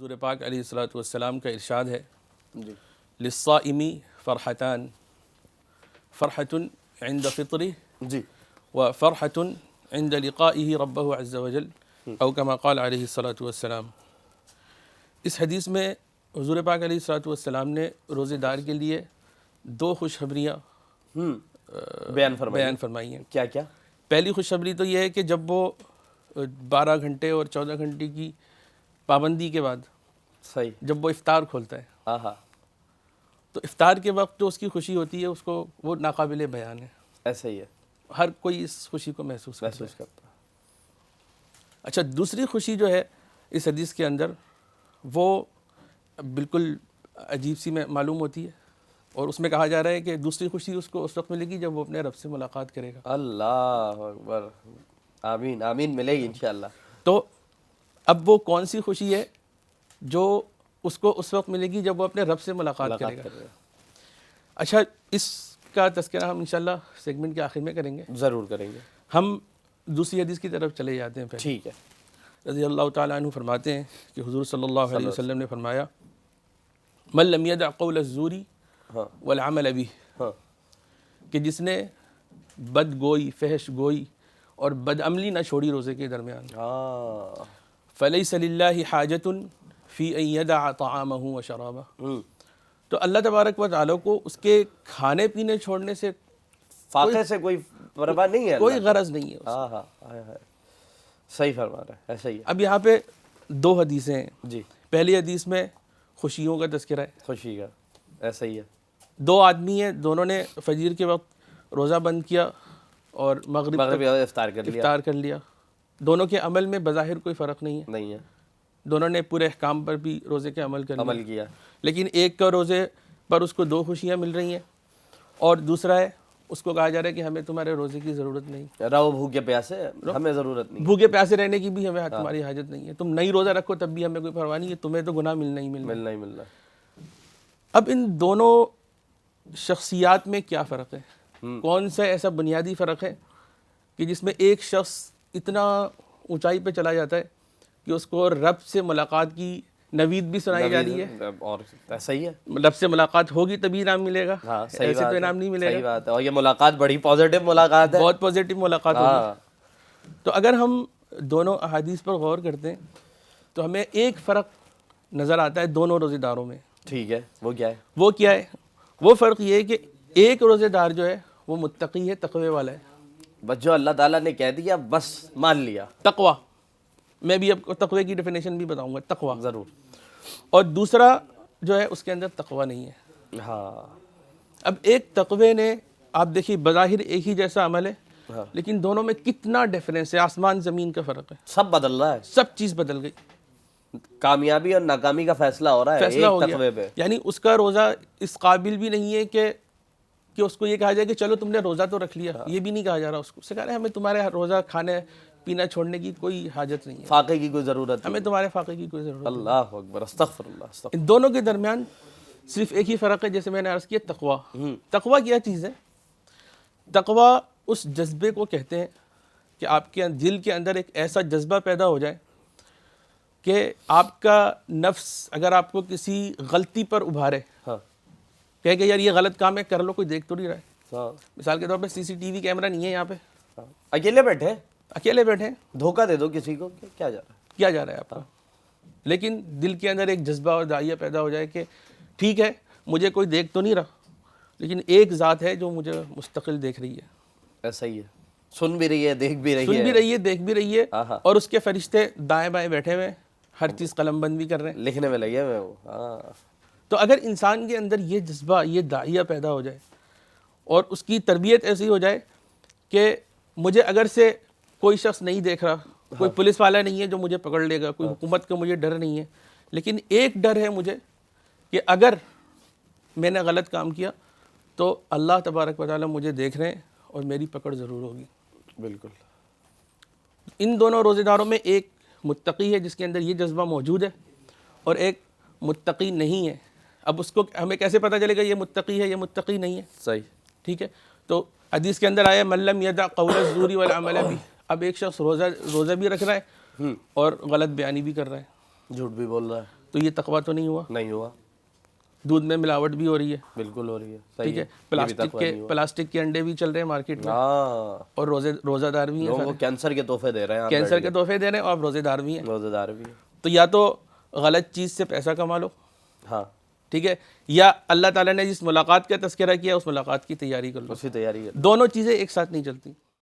حضور پاک علیہ الصلوۃ والسلام کا ارشاد ہے جی للصائم فرحتان فرحۃ عند فطرہ جی وفرحۃ عند لقائہ ربہ عز وجل او کما قال علیہ الصلوۃ والسلام۔ اس حدیث میں حضور پاک علیہ الصلوۃ والسلام نے روزے دار کے لیے دو خوشخبریاں بیان فرمائی ہیں۔ کیا کیا؟ پہلی خوشخبری تو یہ ہے کہ جب وہ 12 گھنٹے اور 14 گھنٹے کی پابندی کے بعد صحیح، جب وہ افطار کھولتا ہے ہاں تو افطار کے وقت جو اس کی خوشی ہوتی ہے اس کو وہ ناقابل بیان ہے، ایسا ہی ہے، ہر کوئی اس خوشی کو محسوس کرتا ہے۔ محسوس کرتا ہے۔ اچھا، دوسری خوشی جو ہے اس حدیث کے اندر وہ بالکل عجیب سی میں معلوم ہوتی ہے، اور اس میں کہا جا رہا ہے کہ دوسری خوشی اس کو اس وقت ملے گی جب وہ اپنے رب سے ملاقات کرے گا۔ اللہ اکبر، آمین آمین، ملے گی انشاءاللہ۔ تو اب وہ کون سی خوشی ہے جو اس کو اس وقت ملے گی جب وہ اپنے رب سے ملاقات کرے گا؟ اچھا، اس کا تذکرہ ہم انشاءاللہ سیگمنٹ کے آخر میں کریں گے، ضرور کریں گے۔ ہم دوسری حدیث کی طرف چلے جاتے ہیں۔ پہلے ٹھیک ہے۔ رضی اللہ تعالیٰ عنہ فرماتے ہیں کہ حضور صلی اللہ علیہ وسلم نے فرمایا من لم یدع قول الزور ہاں والعمل به، ہاں، کہ جس نے بد گوئی، فحش گوئی اور بد عملی نہ چھوڑی روزے کے درمیان، ہاں، فلیس للہ حاجۃ فی ان یدع طعامہ و شرابہ، تو اللہ تبارک و تعالیٰ کو اس کے کھانے پینے چھوڑنے سے فاقے سے کوئی پرواہ نہیں ہے، کوئی غرض نہیں ہے۔ ہاں ہاں ہاں، صحیح فرما رہا ہے، ایسا ہی ہے۔ اب یہاں پہ دو حدیثیں ہیں۔ جی، پہلی حدیث میں خوشیوں کا تذکرہ ہے، خوشی کا، ایسا ہی ہے۔ دو آدمی ہیں، دونوں نے فجر کے وقت روزہ بند کیا اور مغرب مغرب تک افطار کر لیا، افطار کر لیا۔ دونوں کے عمل میں بظاہر کوئی فرق نہیں ہے، نہیں ہے، دونوں نے پورے احکام پر بھی روزے کے عمل کر لیا، عمل کیا۔ لیکن ایک کا روزے پر اس کو دو خوشیاں مل رہی ہیں، اور دوسرا ہے اس کو کہا جا رہا ہے کہ ہمیں تمہارے روزے کی ضرورت نہیں، رہو بھوکے پیاسے، ہمیں ضرورت نہیں، بھوکے پیاسے رہنے کی بھی ہمیں تمہاری حاجت نہیں ہے، تم نہیں روزہ رکھو تب بھی ہمیں کوئی پرواہ نہیں ہے، تمہیں تو گناہ ملنا ہی ملنا۔ ملنا ہی ملنا۔ اب ان دونوں شخصیات میں کیا فرق ہے؟ کون سا ایسا بنیادی فرق ہے کہ جس میں ایک شخص اتنا اونچائی پہ چلا جاتا ہے کہ اس کو رب سے ملاقات کی نوید بھی سنائی جا رہی ہے، اور ایسا ہی ہے، رب سے ملاقات ہوگی تبھی انعام ملے گا، ہاں صحیح ایسے بات تو ہے، انعام نہیں ملے صحیح گا، بات ہے، اور یہ ملاقات بڑی پازیٹیو ملاقات ہے، بہت پازیٹیو ملاقات ہوگی۔ ہاں، تو اگر ہم دونوں احادیث پر غور کرتے ہیں تو ہمیں ایک فرق نظر آتا ہے دونوں روزے داروں میں۔ ٹھیک ہے، وہ کیا ہے؟ وہ کیا ہے؟ وہ فرق یہ ہے کہ ایک روزے دار جو ہے وہ متقی ہے، تقوی والا ہے، بس جو اللہ تعالیٰ نے کہہ دیا بس مان لیا، تقوی۔ میں بھی اب تقوی کی ڈیفینیشن بھی بتاؤں گا، تقوی۔ ضرور، اور دوسرا جو ہے اس کے اندر تقوی نہیں ہے۔ ہاں اب ایک تقوی نے، آپ دیکھیے بظاہر ایک ہی جیسا عمل ہے، ہاں، لیکن دونوں میں کتنا ڈیفرنس ہے، آسمان زمین کا فرق ہے، سب بدل رہا ہے، سب چیز بدل گئی، کامیابی اور ناکامی کا فیصلہ ہو رہا ہے فیصلہ ہو ایک تقوی گیا۔ پہ۔ یعنی اس کا روزہ اس قابل بھی نہیں ہے کہ اس کو یہ کہا جائے کہ چلو تم نے روزہ تو رکھ لیا، یہ بھی نہیں کہا جا رہا اس کو، سے کہا رہا ہے ہمیں تمہارے روزہ کھانے پینا چھوڑنے کی کوئی حاجت نہیں ہے، فاقے کی کوئی ضرورت ہمیں تمہارے فاقے کی کوئی ضرورت نہیں۔ اللہ اکبر، استغفر اللہ، استغفر۔ ان دونوں کے درمیان صرف ایک ہی فرق ہے، جیسے میں نے عرض کیا، تقوی۔ تقوی کیا چیز ہے؟ تقوی اس جذبے کو کہتے ہیں کہ آپ کے دل کے اندر ایک ایسا جذبہ پیدا ہو جائے کہ آپ کا نفس اگر آپ کو کسی غلطی پر ابھارے، ہاں کہے کہ یار یہ غلط کام ہے، کر لو، کوئی دیکھ تو نہیں رہا ہے۔ ہاں مثال کے طور پہ CCTV کیمرہ نہیں ہے یہاں پہ، ہاں، اکیلے بیٹھے، اکیلے بیٹھے ہیں، دھوکہ دے دو کسی کو، کیا جا رہا ہے؟ کیا جا رہا ہے آپ کا، لیکن دل کے اندر ایک جذبہ اور داعیہ پیدا ہو جائے کہ ٹھیک ہے مجھے کوئی دیکھ تو نہیں رہا، لیکن ایک ذات ہے جو مجھے مستقل دیکھ رہی ہے، ایسا ہی ہے، سن بھی رہی ہے، دیکھ بھی رہی ہے، سن بھی رہی ہے، دیکھ بھی رہی ہے، ہاں، اور اس کے فرشتے دائیں بائیں بیٹھے ہوئے ہر چیز قلم بند بھی کر رہے ہیں۔ لکھنے میں لگے ہوئے وہ، ہاں، تو اگر انسان کے اندر یہ جذبہ، یہ داعیہ پیدا ہو جائے اور اس کی تربیت ایسی ہو جائے کہ مجھے اگر سے کوئی شخص نہیں دیکھ رہا، کوئی پولیس والا نہیں ہے جو مجھے پکڑ لے گا، کوئی حکومت کا مجھے ڈر نہیں ہے، لیکن ایک ڈر ہے مجھے کہ اگر میں نے غلط کام کیا تو اللہ تبارک و تعالیٰ مجھے دیکھ رہے ہیں اور میری پکڑ ضرور ہوگی۔ بالکل۔ ان دونوں روزے داروں میں ایک متقی ہے جس کے اندر یہ جذبہ موجود ہے، اور ایک متقی نہیں ہے۔ اب اس کو ہمیں کیسے پتہ چلے گا یہ متقی ہے، یہ متقی نہیں ہے؟ صحیح، ٹھیک ہے، تو حدیث کے اندر آیا من لم یدع قول الزور والعمل به، اب ایک شخص روزہ بھی رکھ رہا ہے اور غلط بیانی بھی کر رہا ہے، جھوٹ بھی بول رہا ہے، تو یہ تقویٰ تو نہیں ہوا. نہیں ہوا. دودھ میں ملاوٹ بھی ہو رہی ہے, بالکل ہو رہی ہے. ٹھیک ہے, پلاسٹک کے انڈے بھی چل رہے ہیں مارکیٹ میں, ہاں, اور روزہ دار بھی ہیں, لوگوں کو کینسر کے تحفے دے رہے ہیں, کینسر کے تحفے دے رہے ہیں, اور روزے دار بھی ہیں. روزے دار بھی ہیں. تو یا تو غلط چیز سے پیسہ کما لو, ہاں, ٹھیک ہے, یا اللہ تعالیٰ نے جس ملاقات کا تذکرہ کیا اس ملاقات کی تیاری کر لو. اسی تیاری ہے. دونوں چیزیں ایک ساتھ نہیں چلتی.